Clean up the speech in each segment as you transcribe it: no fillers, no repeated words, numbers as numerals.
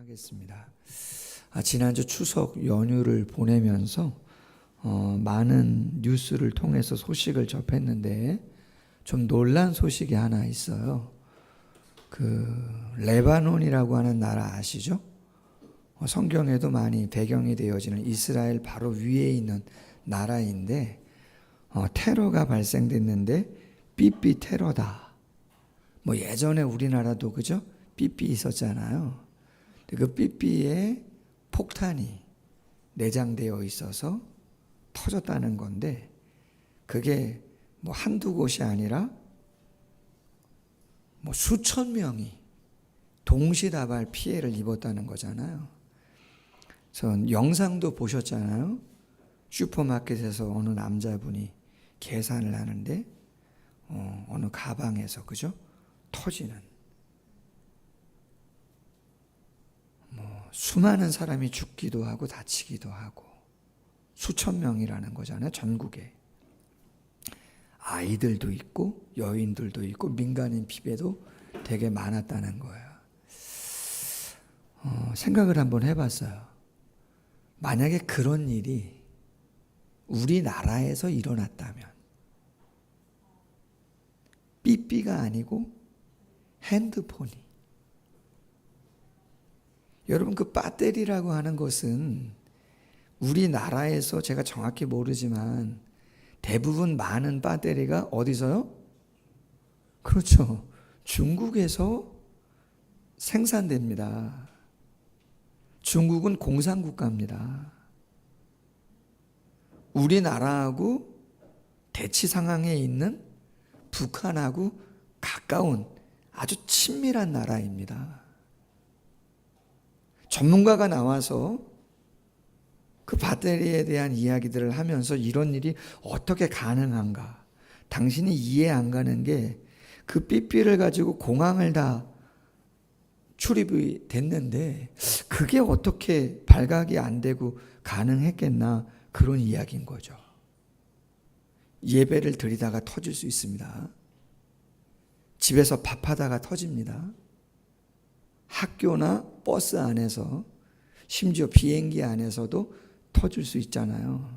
하겠습니다. 지난주 추석 연휴를 보내면서 많은 뉴스를 통해서 소식을 접했는데 좀 놀란 소식이 하나 있어요. 레바논이라고 하는 나라 아시죠? 성경에도 많이 배경이 되어지는 이스라엘 바로 위에 있는 나라인데 테러가 발생됐는데 삐삐 테러다. 예전에 우리나라도 그죠? 삐삐 있었잖아요. 그 삐삐에 폭탄이 내장되어 있어서 터졌다는 건데 그게 한두 곳이 아니라 수천 명이 동시다발 피해를 입었다는 거잖아요. 전 영상도 보셨잖아요. 슈퍼마켓에서 어느 남자분이 계산을 하는데 어느 가방에서 그죠? 터지는 수많은 사람이 죽기도 하고 다치기도 하고 수천 명이라는 거잖아요. 전국에 아이들도 있고 여인들도 있고 민간인 피해도 되게 많았다는 거예요. 생각을 한번 해봤어요. 만약에 그런 일이 우리나라에서 일어났다면 삐삐가 아니고 핸드폰이, 여러분 그 배터리라고 하는 것은 우리나라에서 제가 정확히 모르지만 대부분 많은 배터리가 어디서요? 그렇죠. 중국에서 생산됩니다. 중국은 공산국가입니다. 우리나라하고 대치 상황에 있는 북한하고 가까운 아주 친밀한 나라입니다. 전문가가 나와서 그 배터리에 대한 이야기들을 하면서 이런 일이 어떻게 가능한가? 당신이 이해 안 가는 게 그 삐삐를 가지고 공항을 다 출입이 됐는데 그게 어떻게 발각이 안 되고 가능했겠나? 그런 이야기인 거죠. 예배를 드리다가 터질 수 있습니다. 집에서 밥하다가 터집니다. 학교나 버스 안에서 심지어 비행기 안에서도 터질 수 있잖아요.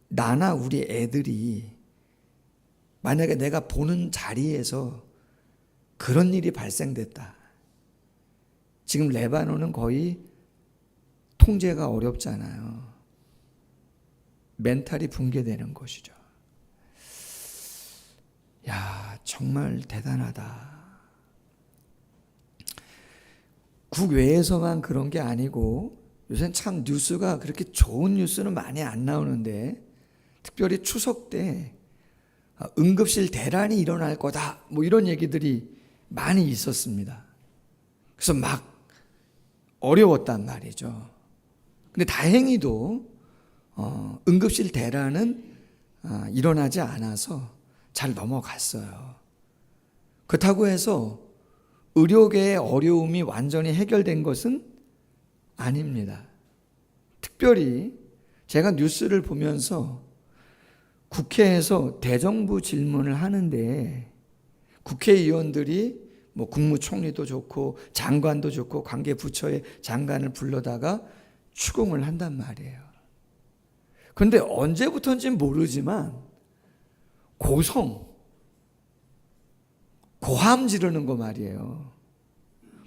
나나 우리 애들이 만약에 내가 보는 자리에서 그런 일이 발생됐다. 지금 레바논은 거의 통제가 어렵잖아요. 멘탈이 붕괴되는 것이죠. 야, 정말 대단하다. 국외에서만 그런 게 아니고 요새는 참 뉴스가 그렇게 좋은 뉴스는 많이 안 나오는데 특별히 추석 때 응급실 대란이 일어날 거다 이런 얘기들이 많이 있었습니다. 그래서 막 어려웠단 말이죠. 근데 다행히도 응급실 대란은 일어나지 않아서 잘 넘어갔어요. 그렇다고 해서 의료계의 어려움이 완전히 해결된 것은 아닙니다. 특별히 제가 뉴스를 보면서 국회에서 대정부 질문을 하는데 국회의원들이 국무총리도 좋고 장관도 좋고 관계 부처의 장관을 불러다가 추궁을 한단 말이에요. 그런데 언제부터인지는 모르지만 고함 지르는 거 말이에요.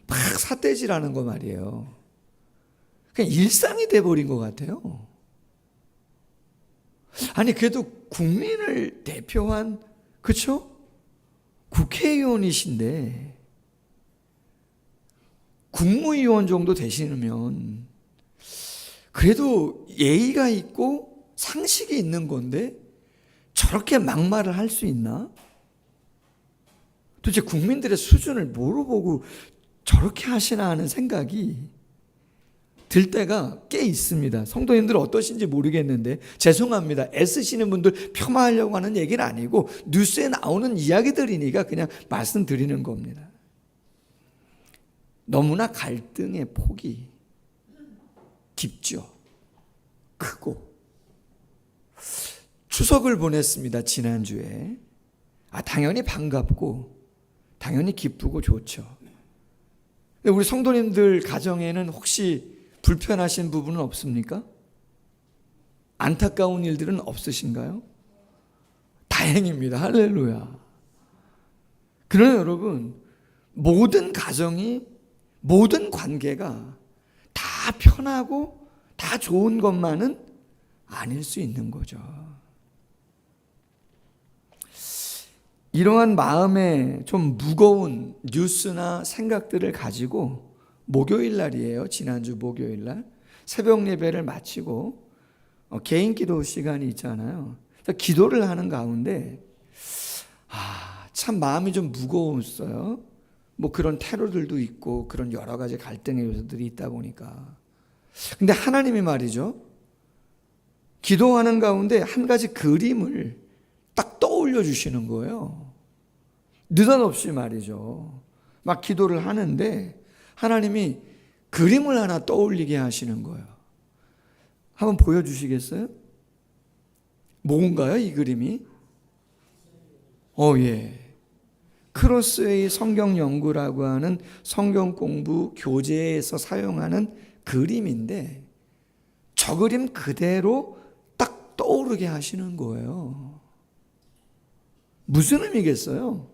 막 삿대질하는 거 말이에요. 그냥 일상이 돼버린 것 같아요. 아니 그래도 국민을 대표한 그렇죠? 국회의원이신데 국무위원 정도 되시면 그래도 예의가 있고 상식이 있는 건데 저렇게 막말을 할 수 있나? 도대체 국민들의 수준을 뭐로 보고 저렇게 하시나 하는 생각이 들 때가 꽤 있습니다. 성도님들 어떠신지 모르겠는데 죄송합니다. 애쓰시는 분들 폄하하려고 하는 얘기는 아니고 뉴스에 나오는 이야기들이니까 그냥 말씀드리는 겁니다. 너무나 갈등의 폭이 깊죠. 크고. 추석을 보냈습니다. 지난주에. 당연히 반갑고 당연히 기쁘고 좋죠. 우리 성도님들 가정에는 혹시 불편하신 부분은 없습니까? 안타까운 일들은 없으신가요? 다행입니다. 할렐루야. 그러나 여러분, 모든 가정이, 모든 관계가 다 편하고 다 좋은 것만은 아닐 수 있는 거죠. 이러한 마음에 좀 무거운 뉴스나 생각들을 가지고 목요일 날이에요. 지난주 목요일 날 새벽 예배를 마치고 개인 기도 시간이 있잖아요. 기도를 하는 가운데 참 마음이 좀 무거웠어요. 뭐 그런 테러들도 있고 그런 여러 가지 갈등의 요소들이 있다 보니까. 근데 하나님이 말이죠, 기도하는 가운데 한 가지 그림을 딱 떠올려 주시는 거예요. 느닷없이 말이죠. 막 기도를 하는데 하나님이 그림을 하나 떠올리게 하시는 거예요. 한번 보여주시겠어요? 뭔가요, 이 그림이? 예. 크로스웨이 성경 연구라고 하는 성경 공부 교재에서 사용하는 그림인데 저 그림 그대로 딱 떠오르게 하시는 거예요. 무슨 의미겠어요?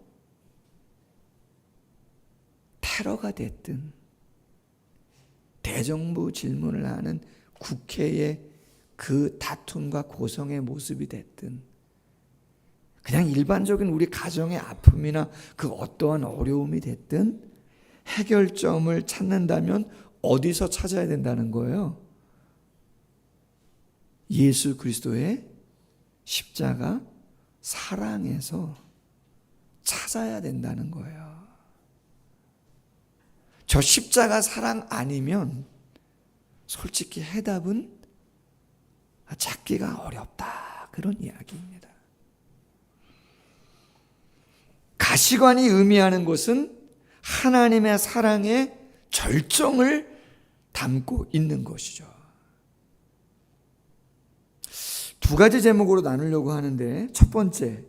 테러가 됐든 대정부 질문을 하는 국회의 그 다툼과 고성의 모습이 됐든 그냥 일반적인 우리 가정의 아픔이나 그 어떠한 어려움이 됐든 해결점을 찾는다면 어디서 찾아야 된다는 거예요? 예수 그리스도의 십자가 사랑에서 찾아야 된다는 거예요. 저 십자가 사랑 아니면 솔직히 해답은 찾기가 어렵다, 그런 이야기입니다. 가시관이 의미하는 것은 하나님의 사랑의 절정을 담고 있는 것이죠. 두 가지 제목으로 나누려고 하는데 첫 번째,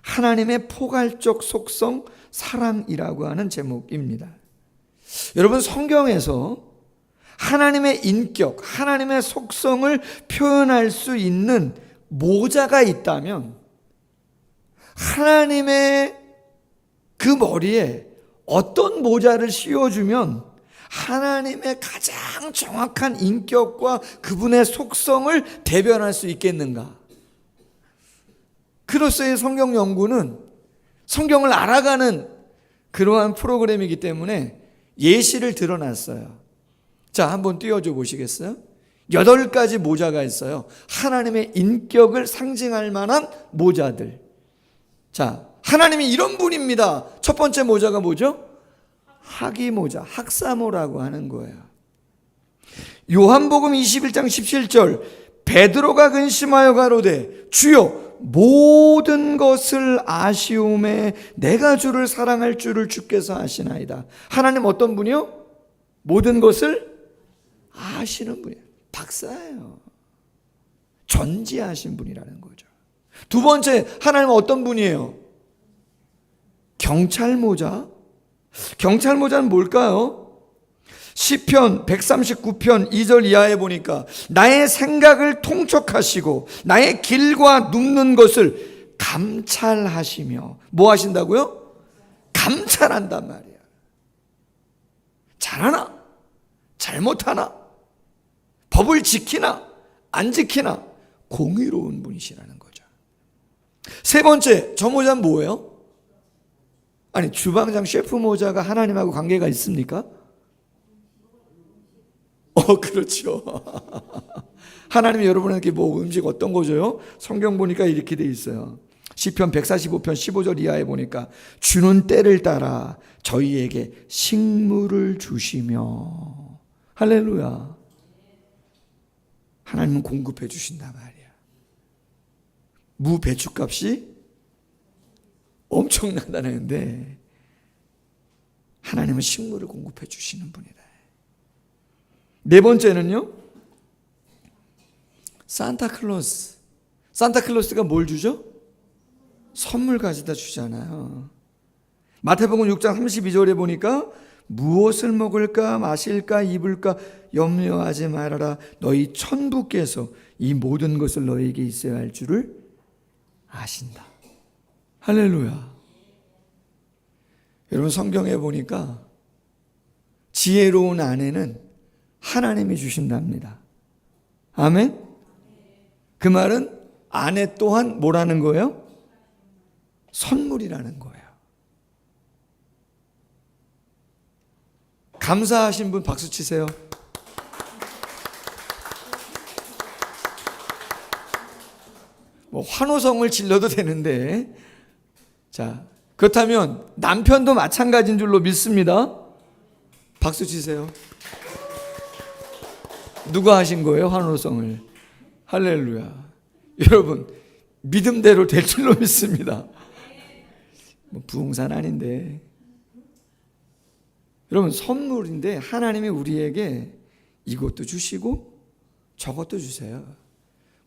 하나님의 포괄적 속성 사랑이라고 하는 제목입니다. 여러분, 성경에서 하나님의 인격, 하나님의 속성을 표현할 수 있는 모자가 있다면 하나님의 그 머리에 어떤 모자를 씌워주면 하나님의 가장 정확한 인격과 그분의 속성을 대변할 수 있겠는가? 크로스의 성경 연구는 성경을 알아가는 그러한 프로그램이기 때문에 예시를 드러났어요. 자, 한번 띄워줘 보시겠어요? 8가지 모자가 있어요. 하나님의 인격을 상징할 만한 모자들. 자, 하나님이 이런 분입니다. 첫 번째 모자가 뭐죠? 학위 모자, 학사모라고 하는 거예요. 요한복음 21장 17절, 베드로가 근심하여 가로되 주여 모든 것을 아시오매 내가 주를 사랑할 줄을 주께서 아시나이다. 하나님 어떤 분이요? 모든 것을 아시는 분이에요. 박사예요. 전지하신 분이라는 거죠. 두 번째, 하나님은 어떤 분이에요? 경찰 모자. 경찰 모자는 뭘까요? 시편 139편 2절 이하에 보니까 나의 생각을 통촉하시고 나의 길과 눕는 것을 감찰하시며 뭐 하신다고요? 감찰한단 말이야. 잘하나? 잘못하나? 법을 지키나? 안 지키나? 공의로운 분이시라는 거죠. 세 번째, 저 모자는 뭐예요? 아니, 주방장 셰프 모자가 하나님하고 관계가 있습니까? 그렇죠. 하나님이 여러분에게 뭐 음식 어떤 거 줘요? 성경 보니까 이렇게 돼 있어요. 시편 145편 15절 이하에 보니까 주는 때를 따라 저희에게 식물을 주시며, 할렐루야. 하나님은 공급해 주신단 말이야. 무 배추값이 엄청나다는데 하나님은 식물을 공급해 주시는 분이다. 네 번째는요, 산타클로스. 산타클로스가 뭘 주죠? 선물 가져다 주잖아요. 마태복음 6장 32절에 보니까 무엇을 먹을까 마실까 입을까 염려하지 말아라. 너희 천부께서 이 모든 것을 너희에게 있어야 할 줄을 아신다. 할렐루야. 여러분, 성경에 보니까 지혜로운 아내는 하나님이 주신답니다. 아멘. 그 말은 아내 또한 뭐라는 거예요? 선물이라는 거예요. 감사하신 분 박수 치세요. 뭐 환호성을 질러도 되는데, 자, 그렇다면 남편도 마찬가지인 줄로 믿습니다. 박수 치세요. 누가 하신 거예요? 환호성을. 할렐루야. 여러분, 믿음대로 될 줄로 믿습니다. 뭐 부흥산 아닌데. 여러분, 선물인데 하나님이 우리에게 이것도 주시고 저것도 주세요.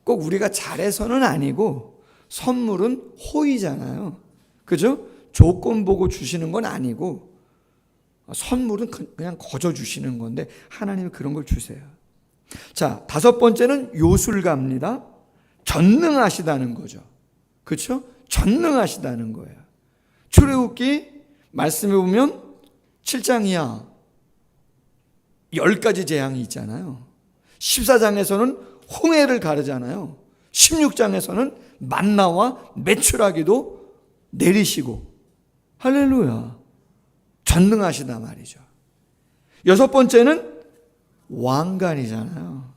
꼭 우리가 잘해서는 아니고, 선물은 호의잖아요. 그죠? 조건 보고 주시는 건 아니고, 선물은 그냥 거저 주시는 건데 하나님이 그런 걸 주세요. 자, 다섯 번째는 요술가입니다. 전능하시다는 거죠. 그렇죠? 전능하시다는 거예요. 출애굽기 말씀해 보면 7장 이하 10가지 재앙이 있잖아요. 14장에서는 홍해를 가르잖아요. 16장에서는 만나와 메추라기도 내리시고. 할렐루야. 전능하시다 말이죠. 여섯 번째는 왕관이잖아요.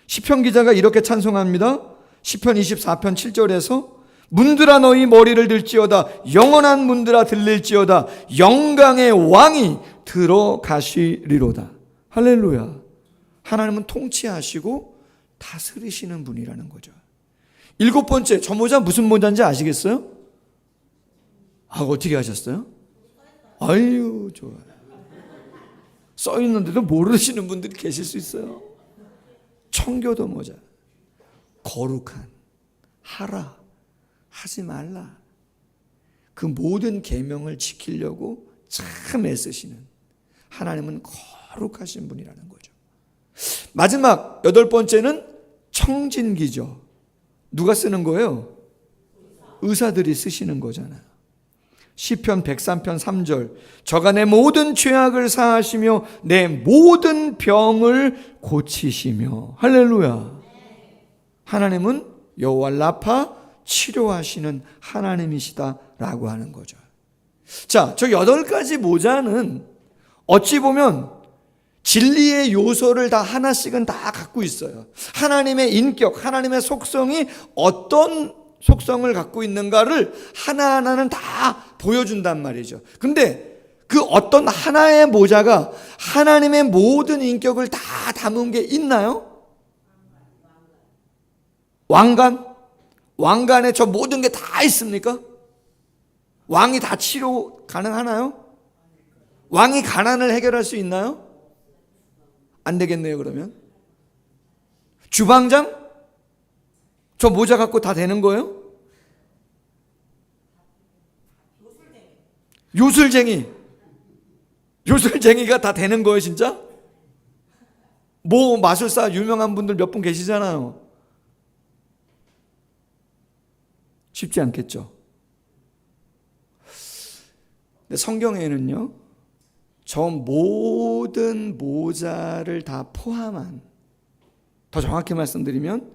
시편 기자가 이렇게 찬송합니다. 시편 24편 7절에서 문들아 너희 머리를 들지어다. 영원한 문들아 들릴지어다. 영광의 왕이 들어가시리로다. 할렐루야. 하나님은 통치하시고 다스리시는 분이라는 거죠. 일곱 번째, 저 모자 무슨 모자인지 아시겠어요? 어떻게 하셨어요? 아유, 좋아요. 써 있는데도 모르시는 분들이 계실 수 있어요. 청교도 모자. 거룩한, 하라, 하지 말라. 그 모든 계명을 지키려고 참 애쓰시는 하나님은 거룩하신 분이라는 거죠. 마지막 여덟 번째는 청진기죠. 누가 쓰는 거예요? 의사들이 쓰시는 거잖아요. 시편 103편 3절 저가 내 모든 죄악을 사하시며 내 모든 병을 고치시며. 할렐루야. 하나님은 여호와 라파, 치료하시는 하나님이시다라고 하는 거죠. 자, 저 8가지 모자는 어찌 보면 진리의 요소를 다 하나씩은 다 갖고 있어요. 하나님의 인격, 하나님의 속성이 어떤 속성을 갖고 있는가를 하나하나는 다 보여준단 말이죠. 근데 그 어떤 하나의 모자가 하나님의 모든 인격을 다 담은 게 있나요? 왕관? 왕관에 저 모든 게 다 있습니까? 왕이 다 치료 가능하나요? 왕이 가난을 해결할 수 있나요? 안 되겠네요, 그러면. 주방장? 저 모자 갖고 다 되는 거예요? 요술쟁이. 요술쟁이가 다 되는 거예요, 진짜? 뭐 마술사 유명한 분들 몇 분 계시잖아요. 쉽지 않겠죠. 근데 성경에는요, 저 모든 모자를 다 포함한, 더 정확히 말씀드리면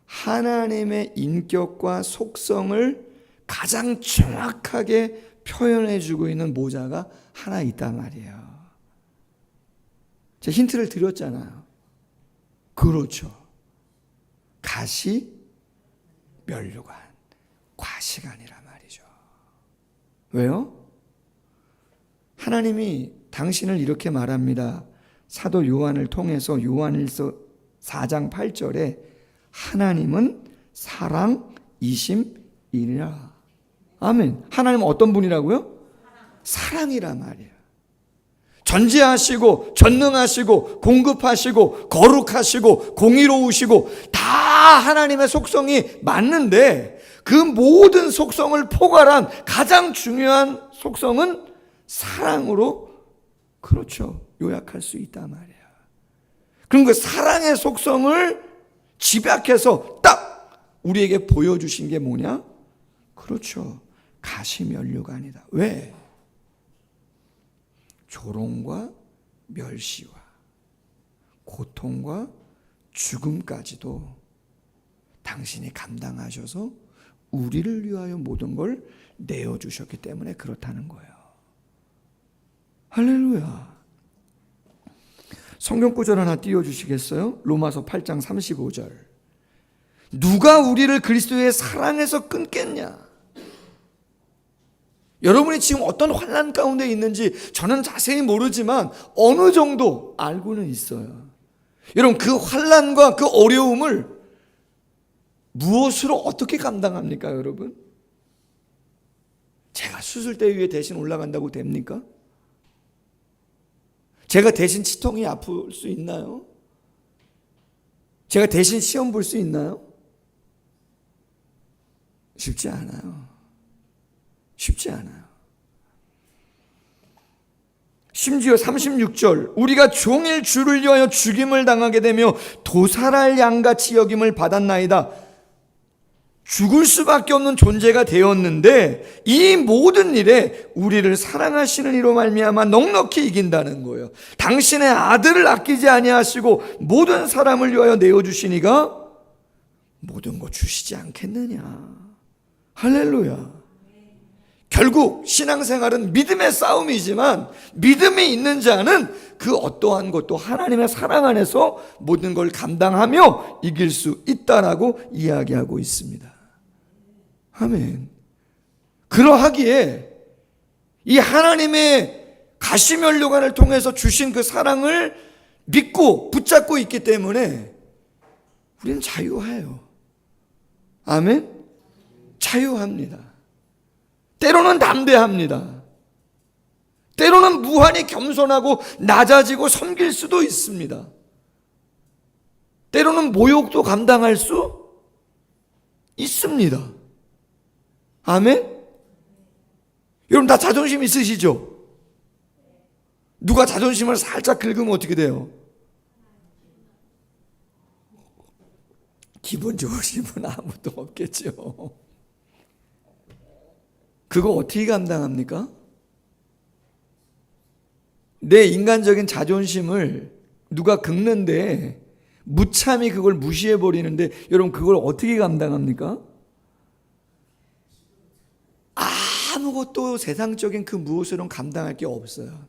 하나님의 인격과 속성을 가장 정확하게 표현해주고 있는 모자가 하나 있단 말이에요. 제가 힌트를 드렸잖아요. 그렇죠. 가시, 면류관, 과시관이란 말이죠. 왜요? 하나님이 당신을 이렇게 말합니다. 사도 요한을 통해서 요한일서 4장 8절에 하나님은 사랑이심이니라. 아멘. 하나님은 어떤 분이라고요? 사랑이란 말이에요. 전지하시고 전능하시고 공급하시고 거룩하시고 공의로우시고 다 하나님의 속성이 맞는데, 그 모든 속성을 포괄한 가장 중요한 속성은 사랑으로 그렇죠. 요약할 수 있단 말이야. 그럼 그 사랑의 속성을 집약해서 딱 우리에게 보여주신 게 뭐냐? 그렇죠. 가시면류관이다. 왜? 조롱과 멸시와 고통과 죽음까지도 당신이 감당하셔서 우리를 위하여 모든 걸 내어주셨기 때문에 그렇다는 거예요. 할렐루야. 성경 구절 하나 띄워주시겠어요? 로마서 8장 35절. 누가 우리를 그리스도의 사랑에서 끊겠냐? 여러분이 지금 어떤 환난 가운데 있는지 저는 자세히 모르지만 어느 정도 알고는 있어요. 여러분, 그 환난과 그 어려움을 무엇으로 어떻게 감당합니까, 여러분? 제가 수술대 위에 대신 올라간다고 됩니까? 제가 대신 치통이 아플 수 있나요? 제가 대신 시험 볼 수 있나요? 쉽지 않아요. 쉽지 않아요. 심지어 36절, 우리가 종일 주를 위하여 죽임을 당하게 되며 도살할 양같이 여김을 받았나이다. 죽을 수밖에 없는 존재가 되었는데 이 모든 일에 우리를 사랑하시는 이로 말미암아 넉넉히 이긴다는 거예요. 당신의 아들을 아끼지 아니하시고 모든 사람을 위하여 내어주시니가 모든 것 주시지 않겠느냐. 할렐루야. 결국 신앙생활은 믿음의 싸움이지만 믿음이 있는 자는 그 어떠한 것도 하나님의 사랑 안에서 모든 걸 감당하며 이길 수 있다라고 이야기하고 있습니다. 아멘. 그러하기에 이 하나님의 가시면류관을 통해서 주신 그 사랑을 믿고 붙잡고 있기 때문에 우리는 자유해요. 아멘. 자유합니다. 때로는 담대합니다. 때로는 무한히 겸손하고 낮아지고 섬길 수도 있습니다. 때로는 모욕도 감당할 수 있습니다. 아멘? 여러분 다 자존심 있으시죠? 누가 자존심을 살짝 긁으면 어떻게 돼요? 기분 좋으신 분 아무도 없겠죠. 그거 어떻게 감당합니까? 내 인간적인 자존심을 누가 긁는데 무참히 그걸 무시해버리는데 여러분 그걸 어떻게 감당합니까? 아무것도 세상적인 그 무엇으로는 감당할 게 없어요.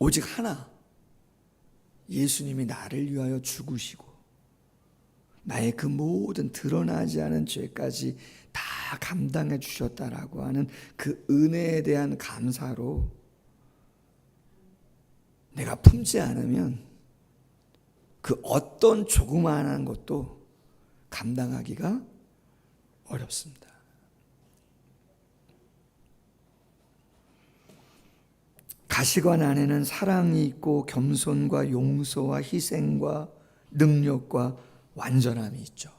오직 하나, 예수님이 나를 위하여 죽으시고 나의 그 모든 드러나지 않은 죄까지 다 감당해 주셨다라고 하는 그 은혜에 대한 감사로 내가 품지 않으면 그 어떤 조그마한 것도 감당하기가 어렵습니다. 가시관 안에는 사랑이 있고 겸손과 용서와 희생과 능력과 완전함이 있죠.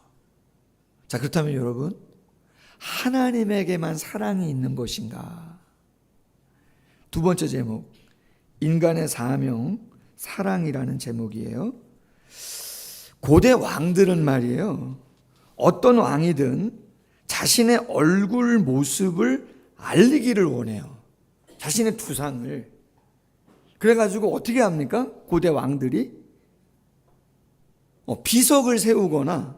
자, 그렇다면 여러분, 하나님에게만 사랑이 있는 것인가? 두 번째 제목, 인간의 사명, 사랑이라는 제목이에요. 고대 왕들은 말이에요, 어떤 왕이든 자신의 얼굴 모습을 알리기를 원해요. 자신의 두상을. 그래가지고 어떻게 합니까? 고대 왕들이 비석을 세우거나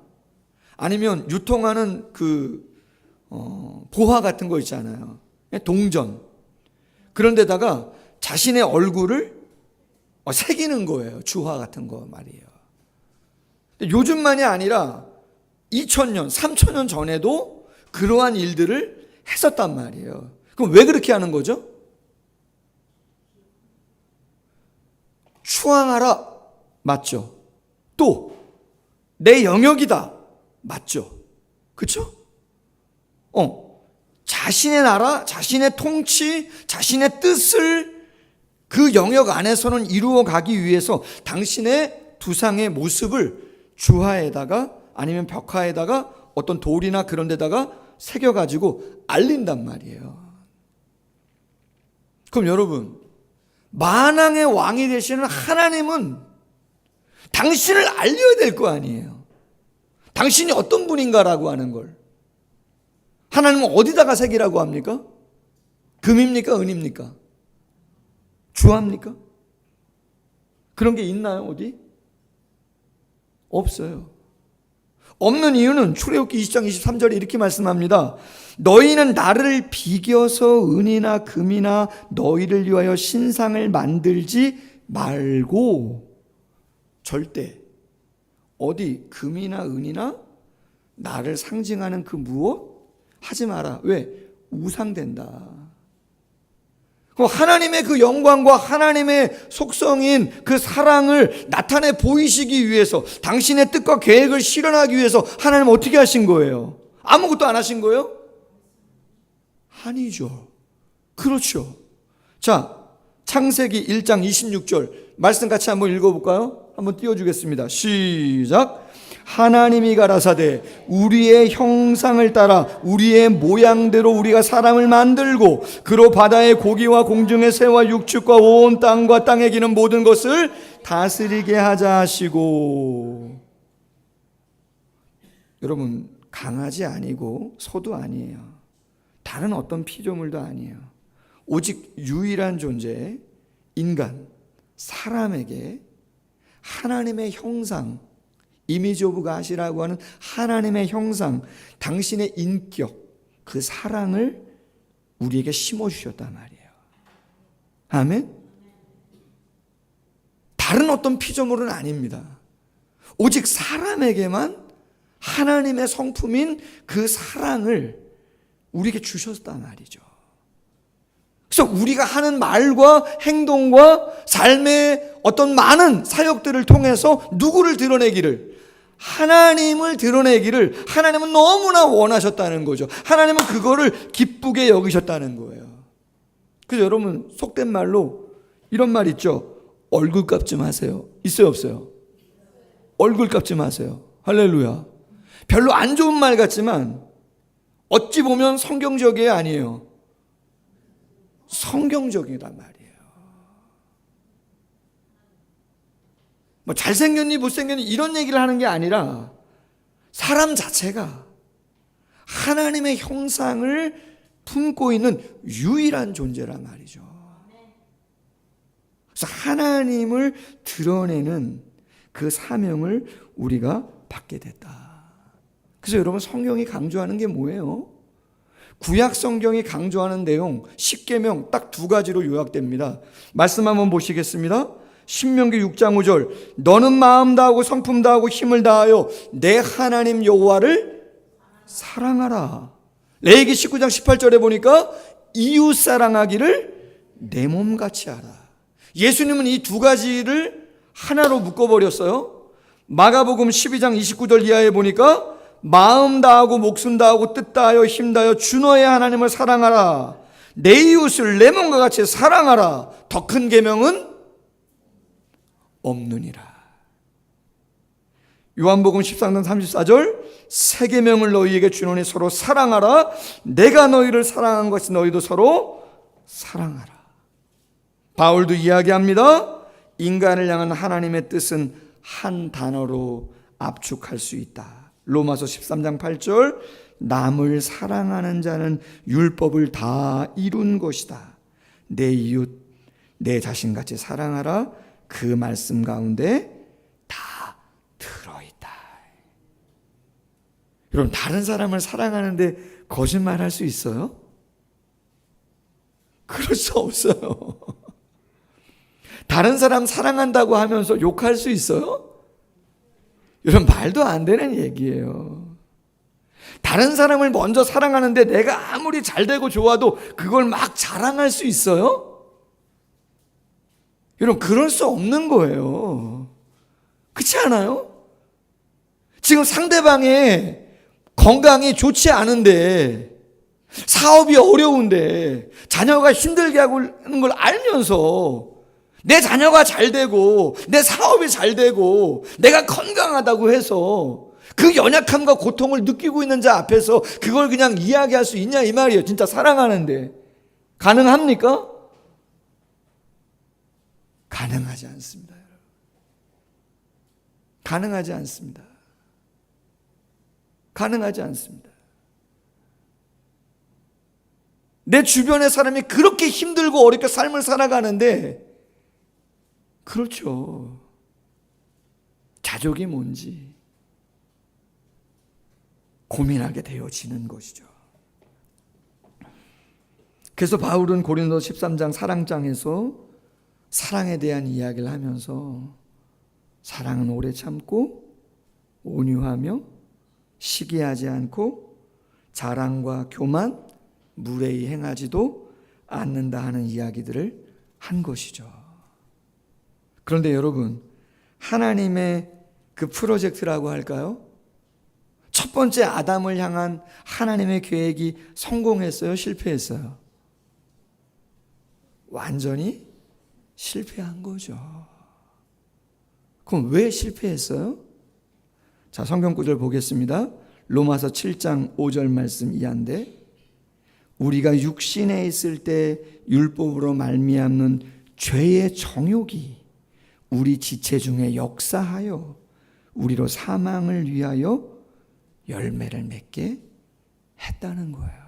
아니면 유통하는 보화 같은 거 있잖아요. 동전. 그런 데다가 자신의 얼굴을 새기는 거예요. 주화 같은 거 말이에요. 요즘만이 아니라 2000년, 3000년 전에도 그러한 일들을 했었단 말이에요. 그럼 왜 그렇게 하는 거죠? 추앙하라. 맞죠? 또 내 영역이다. 맞죠? 그렇죠? 자신의 나라, 자신의 통치, 자신의 뜻을 그 영역 안에서는 이루어 가기 위해서 당신의 두상의 모습을 주화에다가 아니면 벽화에다가 어떤 돌이나 그런 데다가 새겨가지고 알린단 말이에요. 그럼 여러분, 만왕의 왕이 되시는 하나님은 당신을 알려야 될 거 아니에요. 당신이 어떤 분인가라고 하는 걸. 하나님은 어디다가 새기라고 합니까? 금입니까? 은입니까? 주합니까? 그런 게 있나요? 어디? 없어요. 없는 이유는 출애굽기 20장 23절에 이렇게 말씀합니다. 너희는 나를 비겨서 은이나 금이나 너희를 위하여 신상을 만들지 말고, 절대 어디 금이나 은이나 나를 상징하는 그 무엇 하지 마라. 왜? 우상된다. 하나님의 그 영광과 하나님의 속성인 그 사랑을 나타내 보이시기 위해서, 당신의 뜻과 계획을 실현하기 위해서 하나님은 어떻게 하신 거예요? 아무것도 안 하신 거예요? 아니죠. 그렇죠. 자, 창세기 1장 26절 말씀 같이 한번 읽어볼까요? 한번 띄워주겠습니다. 시작. 하나님이 가라사대 우리의 형상을 따라 우리의 모양대로 우리가 사람을 만들고 그로 바다의 고기와 공중의 새와 육축과 온 땅과 땅에 기는 모든 것을 다스리게 하자 하시고. 여러분, 강아지 아니고 소도 아니에요. 다른 어떤 피조물도 아니에요. 오직 유일한 존재, 인간, 사람에게 하나님의 형상, 이미지 오브 갓이라고 하는 하나님의 형상, 당신의 인격, 그 사랑을 우리에게 심어주셨단 말이에요. 아멘? 다른 어떤 피조물은 아닙니다. 오직 사람에게만 하나님의 성품인 그 사랑을 우리에게 주셨단 말이죠. 그래서 우리가 하는 말과 행동과 삶의 어떤 많은 사역들을 통해서 누구를 드러내기를? 하나님을 드러내기를 하나님은 너무나 원하셨다는 거죠. 하나님은 그거를 기쁘게 여기셨다는 거예요. 그래서 여러분, 속된 말로 이런 말 있죠. 얼굴값 좀 하세요. 있어요, 없어요? 얼굴값 좀 하세요. 할렐루야. 별로 안 좋은 말 같지만 어찌 보면 성경적이에요, 아니에요? 성경적이란 말이에요. 뭐 잘생겼니 못생겼니 이런 얘기를 하는 게 아니라 사람 자체가 하나님의 형상을 품고 있는 유일한 존재란 말이죠. 그래서 하나님을 드러내는 그 사명을 우리가 받게 됐다. 그래서 여러분, 성경이 강조하는 게 뭐예요? 구약 성경이 강조하는 내용 10계명 딱 두 가지로 요약됩니다. 말씀 한번 보시겠습니다. 신명기 6장 5절 너는 마음 다하고 성품 다하고 힘을 다하여 내 하나님 여호와를 사랑하라. 레위기 19장 18절에 보니까 이웃 사랑하기를 내 몸같이 하라. 예수님은 이 두 가지를 하나로 묶어버렸어요. 마가복음 12장 29절 이하에 보니까 마음 다하고 목숨 다하고 뜻 다하여 힘 다하여 주 너의 하나님을 사랑하라. 내 이웃을 내 몸과 같이 사랑하라. 더 큰 계명은 없느니라. 요한복음 13장 34절 새 계명을 너희에게 주노니 서로 사랑하라. 내가 너희를 사랑한 것이 너희도 서로 사랑하라. 바울도 이야기합니다. 인간을 향한 하나님의 뜻은 한 단어로 압축할 수 있다. 로마서 13장 8절 남을 사랑하는 자는 율법을 다 이룬 것이다. 내 이웃 내 자신같이 사랑하라. 그 말씀 가운데 다 들어있다. 여러분, 다른 사람을 사랑하는데 거짓말할 수 있어요? 그럴 수 없어요. 다른 사람 사랑한다고 하면서 욕할 수 있어요? 이런 말도 안 되는 얘기예요. 다른 사람을 먼저 사랑하는데 내가 아무리 잘되고 좋아도 그걸 막 자랑할 수 있어요? 여러분, 그럴 수 없는 거예요. 그렇지 않아요? 지금 상대방의 건강이 좋지 않은데, 사업이 어려운데, 자녀가 힘들게 하는 걸 알면서 내 자녀가 잘 되고 내 사업이 잘 되고 내가 건강하다고 해서 그 연약함과 고통을 느끼고 있는 자 앞에서 그걸 그냥 이야기할 수 있냐 이 말이에요. 진짜 사랑하는데 가능합니까? 가능하지 않습니다. 여러분. 가능하지 않습니다. 가능하지 않습니다. 내 주변의 사람이 그렇게 힘들고 어렵게 삶을 살아가는데, 그렇죠. 자족이 뭔지 고민하게 되어지는 것이죠. 그래서 바울은 고린도 13장 사랑장에서 사랑에 대한 이야기를 하면서 사랑은 오래 참고 온유하며 시기하지 않고 자랑과 교만, 무례히 행하지도 않는다 하는 이야기들을 한 것이죠. 그런데 여러분, 하나님의 그 프로젝트라고 할까요? 첫 번째 아담을 향한 하나님의 계획이 성공했어요? 실패했어요? 완전히 실패한 거죠. 그럼 왜 실패했어요? 자, 성경 구절 보겠습니다. 로마서 7장 5절 말씀 이하인데, 우리가 육신에 있을 때 율법으로 말미암는 죄의 정욕이 우리 지체 중에 역사하여 우리로 사망을 위하여 열매를 맺게 했다는 거예요.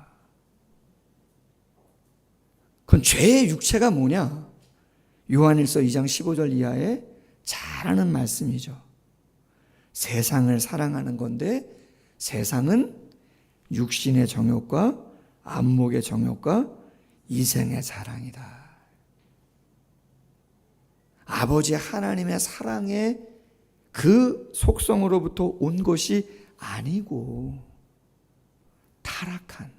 그건 죄의 육체가 뭐냐? 요한일서 2장 15절 이하에 잘 아는 말씀이죠. 세상을 사랑하는 건데, 세상은 육신의 정욕과 안목의 정욕과 이생의 사랑이다. 아버지 하나님의 사랑의 그 속성으로부터 온 것이 아니고 타락한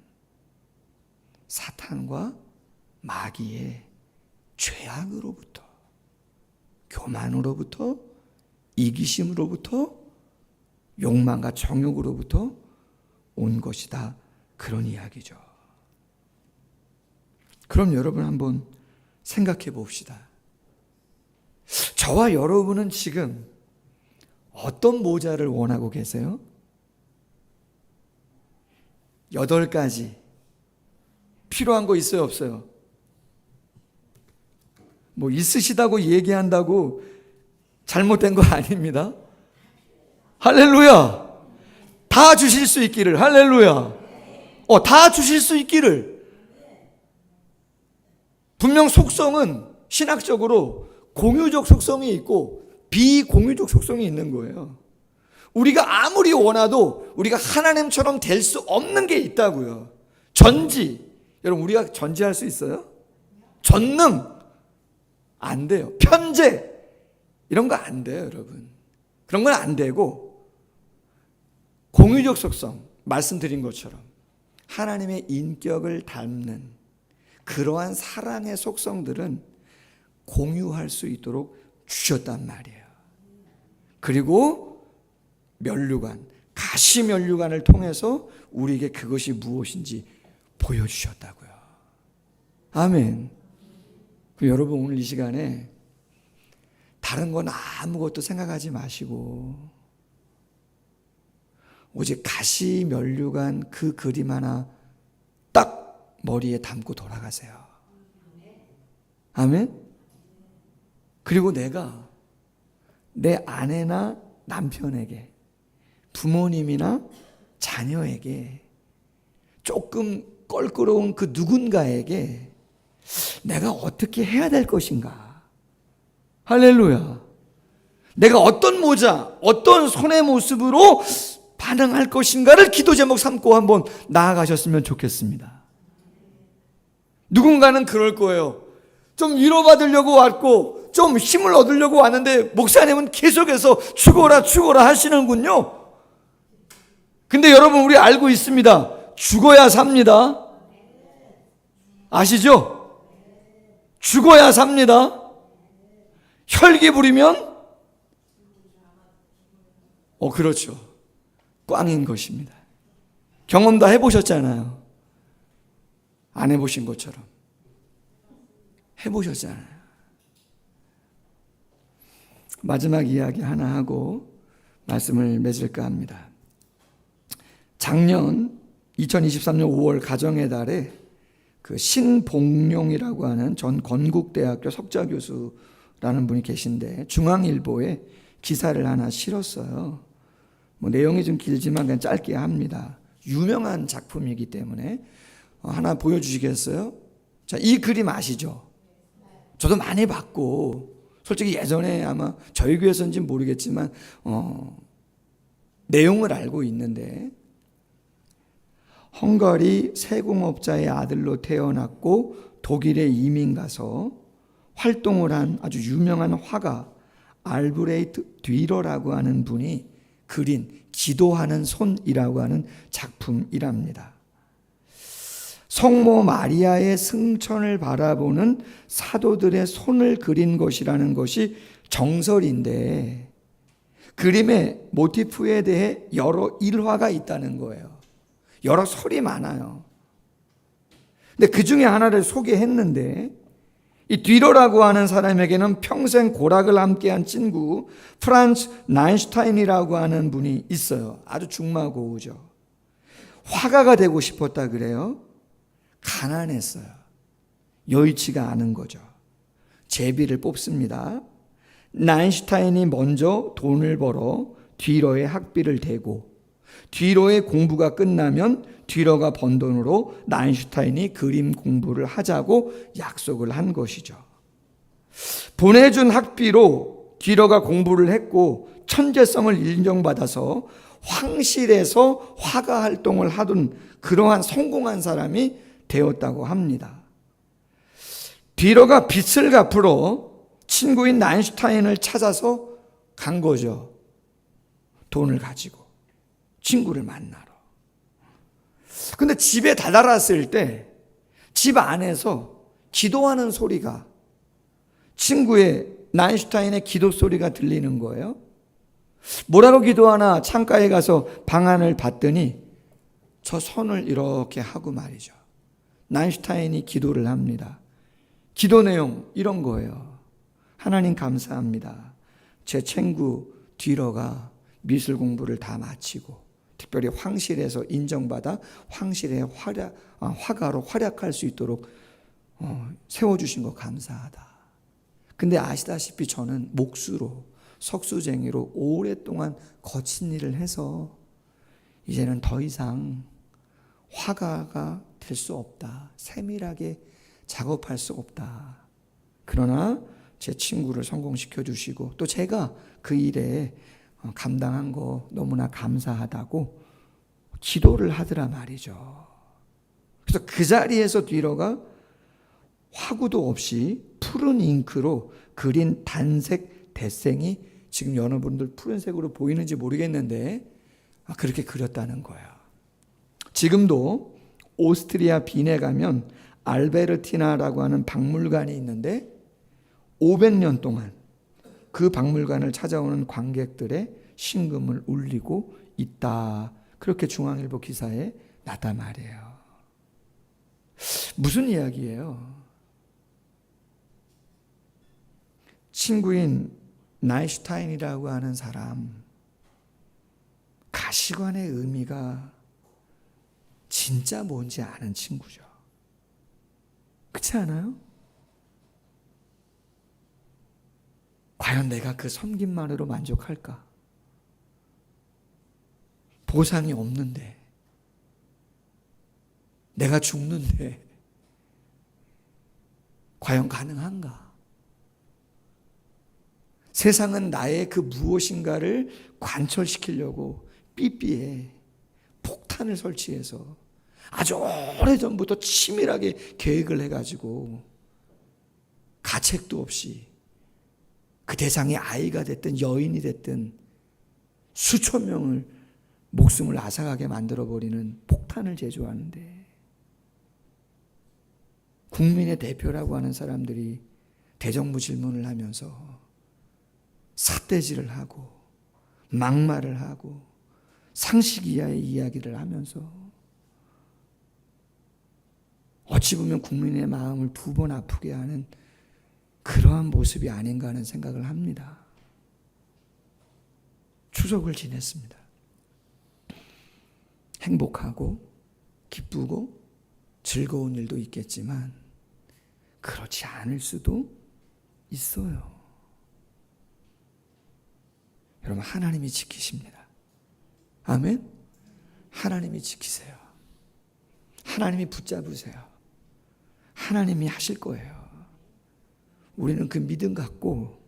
사탄과 마귀의 죄악으로부터, 교만으로부터, 이기심으로부터, 욕망과 정욕으로부터 온 것이다. 그런 이야기죠. 그럼 여러분 한번 생각해 봅시다. 저와 여러분은 지금 어떤 모자를 원하고 계세요? 8가지 필요한 거 있어요, 없어요? 뭐 있으시다고 얘기한다고 잘못된 거 아닙니다. 할렐루야. 다 주실 수 있기를. 할렐루야. 다 주실 수 있기를. 분명 속성은 신학적으로 공유적 속성이 있고 비공유적 속성이 있는 거예요. 우리가 아무리 원해도 우리가 하나님처럼 될 수 없는 게 있다고요. 전지. 여러분, 우리가 전지할 수 있어요? 전능. 안 돼요. 편재. 이런 거 안 돼요, 여러분. 그런 건 안 되고, 공유적 속성, 말씀드린 것처럼 하나님의 인격을 닮는 그러한 사랑의 속성들은 공유할 수 있도록 주셨단 말이에요. 그리고 면류관, 가시 면류관을 통해서 우리에게 그것이 무엇인지 보여주셨다고요. 아멘. 여러분, 오늘 이 시간에 다른 건 아무것도 생각하지 마시고 오직 가시 면류관 그 그림 하나 딱 머리에 담고 돌아가세요. 아멘. 그리고 내가 내 아내나 남편에게, 부모님이나 자녀에게, 조금 껄끄러운 그 누군가에게 내가 어떻게 해야 될 것인가? 할렐루야. 내가 어떤 모자, 어떤 손의 모습으로 반응할 것인가를 기도 제목 삼고 한번 나아가셨으면 좋겠습니다. 누군가는 그럴 거예요. 좀 위로받으려고 왔고 좀 힘을 얻으려고 왔는데 목사님은 계속해서 죽어라 죽어라 하시는군요. 근데 여러분, 우리 알고 있습니다. 죽어야 삽니다. 아시죠? 죽어야 삽니다. 혈기 부리면 그렇죠. 꽝인 것입니다. 경험 다 해보셨잖아요. 안 해보신 것처럼 해보셨잖아요. 마지막 이야기 하나 하고 말씀을 맺을까 합니다. 작년 2023년 5월 가정의 달에 그 신봉룡이라고 하는 전 건국대학교 석좌 교수를 분이 계신데 중앙일보에 기사를 하나 실었어요. 내용이 좀 길지만 그냥 짧게 합니다. 유명한 작품이기 때문에 하나 보여주시겠어요? 자, 이 그림 아시죠? 저도 많이 봤고 솔직히 예전에 아마 저희 교회에서인지 모르겠지만 내용을 알고 있는데, 헝가리 세공업자의 아들로 태어났고 독일에 이민 가서 활동을 한 아주 유명한 화가 알브레이트 뒤러라고 하는 분이 그린 기도하는 손이라고 하는 작품이랍니다. 성모 마리아의 승천을 바라보는 사도들의 손을 그린 것이라는 것이 정설인데, 그림의 모티프에 대해 여러 일화가 있다는 거예요. 여러 설이 많아요. 근데 그 중에 하나를 소개했는데, 이 뒤로라고 하는 사람에게는 평생 고락을 함께한 친구 프란츠 나인슈타인이라고 하는 분이 있어요. 아주 중마고우죠. 화가가 되고 싶었다 그래요. 가난했어요. 여의치가 않은 거죠. 제비를 뽑습니다. 나인슈타인이 먼저 돈을 벌어 뒤로의 학비를 대고, 뒤로의 공부가 끝나면 뒤로가 번 돈으로 나인슈타인이 그림 공부를 하자고 약속을 한 것이죠. 보내준 학비로 뒤로가 공부를 했고 천재성을 인정받아서 황실에서 화가 활동을 하던 그러한 성공한 사람이 되었다고 합니다. 뒤로가 빚을 갚으러 친구인 나인슈타인을 찾아서 간 거죠. 돈을 가지고 친구를 만나러. 근데 집에 다다랐을 때 집 안에서 기도하는 소리가, 친구의 나인슈타인의 기도 소리가 들리는 거예요. 뭐라고 기도하나 창가에 가서 방안을 봤더니 저 손을 이렇게 하고 말이죠. 나인슈타인이 기도를 합니다. 기도 내용 이런 거예요. 하나님 감사합니다. 제 친구 뒤로가 미술 공부를 다 마치고 특별히 황실에서 인정받아 황실의 화가로 활약할 수 있도록 세워주신 거 감사하다. 근데 아시다시피 저는 목수로, 석수쟁이로 오랫동안 거친 일을 해서 이제는 더 이상 화가가 될 수 없다. 세밀하게 작업할 수 없다. 그러나 제 친구를 성공시켜 주시고 또 제가 그 일에 감당한 거 너무나 감사하다고 기도를 하더라 말이죠. 그래서 그 자리에서 뒤로가 화구도 없이 푸른 잉크로 그린 단색 대생이, 지금 여러분들 푸른색으로 보이는지 모르겠는데 그렇게 그렸다는 거예요. 지금도 오스트리아 빈에 가면 알베르티나라고 하는 박물관이 있는데 500년 동안 그 박물관을 찾아오는 관객들의 심금을 울리고 있다. 그렇게 중앙일보 기사에 나다 말이에요. 무슨 이야기예요? 친구인 나인슈타인이라고 하는 사람, 가시관의 의미가 진짜 뭔지 아는 친구죠. 그렇지 않아요? 과연 내가 그 섬김만으로 만족할까? 보상이 없는데, 내가 죽는데 과연 가능한가? 세상은 나의 그 무엇인가를 관철시키려고 삐삐에 폭탄을 설치해서 아주 오래전부터 치밀하게 계획을 해가지고 가책도 없이 그 대상이 아이가 됐든 여인이 됐든 수천 명을 목숨을 앗아가게 만들어버리는 폭탄을 제조하는데, 국민의 대표라고 하는 사람들이 대정부 질문을 하면서 삿대질을 하고 막말을 하고 상식 이하의 이야기를 하면서 어찌 보면 국민의 마음을 두 번 아프게 하는 그러한 모습이 아닌가 하는 생각을 합니다. 추석을 지냈습니다. 행복하고 기쁘고 즐거운 일도 있겠지만 그렇지 않을 수도 있어요. 여러분, 하나님이 지키십니다. 아멘. 하나님이 지키세요. 하나님이 붙잡으세요. 하나님이 하실 거예요. 우리는 그 믿음 갖고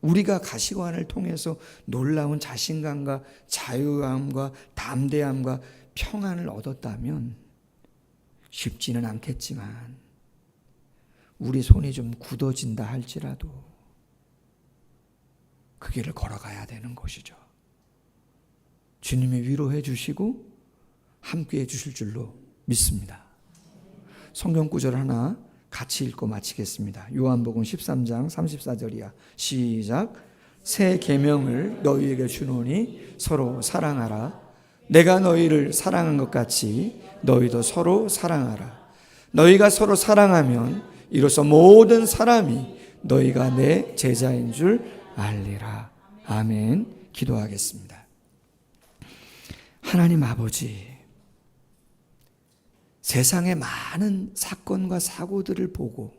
우리가 가시관을 통해서 놀라운 자신감과 자유함과 담대함과 평안을 얻었다면 쉽지는 않겠지만 우리 손이 좀 굳어진다 할지라도 그 길을 걸어가야 되는 것이죠. 주님이 위로해 주시고 함께해 주실 줄로 믿습니다. 성경 구절 하나 같이 읽고 마치겠습니다. 요한복음 13장 34절이야. 시작. 새 계명을 너희에게 주노니 서로 사랑하라. 내가 너희를 사랑한 것 같이 너희도 서로 사랑하라. 너희가 서로 사랑하면 이로써 모든 사람이 너희가 내 제자인 줄 알리라. 아멘. 기도하겠습니다. 하나님 아버지, 세상의 많은 사건과 사고들을 보고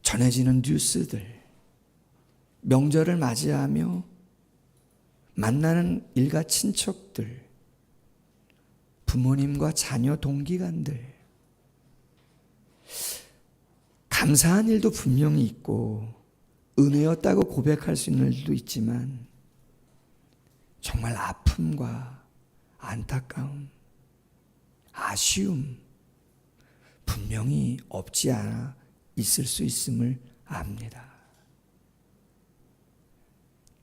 전해지는 뉴스들, 명절을 맞이하며 만나는 일가 친척들, 부모님과 자녀 동기간들, 감사한 일도 분명히 있고 은혜였다고 고백할 수 있는 일도 있지만 정말 아픔과 안타까움, 아쉬움 분명히 없지 않아 있을 수 있음을 압니다.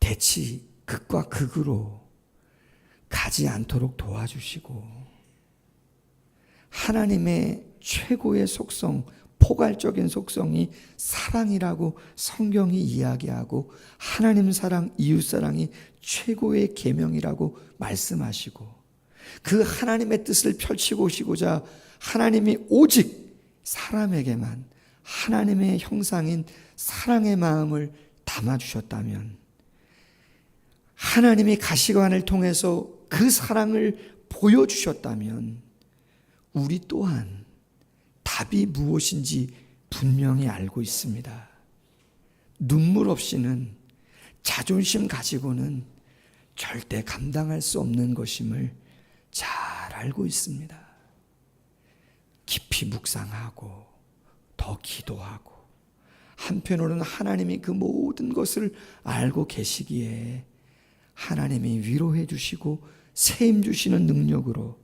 대치 극과 극으로 가지 않도록 도와주시고 하나님의 최고의 속성, 포괄적인 속성이 사랑이라고 성경이 이야기하고 하나님 사랑, 이웃 사랑이 최고의 계명이라고 말씀하시고 그 하나님의 뜻을 펼치고 오시고자 하나님이 오직 사람에게만 하나님의 형상인 사랑의 마음을 담아주셨다면 하나님이 가시관을 통해서 그 사랑을 보여주셨다면 우리 또한 답이 무엇인지 분명히 알고 있습니다. 눈물 없이는, 자존심 가지고는 절대 감당할 수 없는 것임을 잘 알고 있습니다. 깊이 묵상하고 더 기도하고 한편으로는 하나님이 그 모든 것을 알고 계시기에 하나님이 위로해 주시고 세임 주시는 능력으로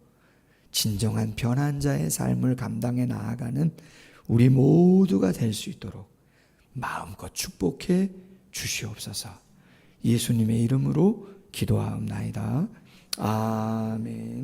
진정한 변한 자의 삶을 감당해 나아가는 우리 모두가 될 수 있도록 마음껏 축복해 주시옵소서. 예수님의 이름으로 기도하옵나이다. 아멘.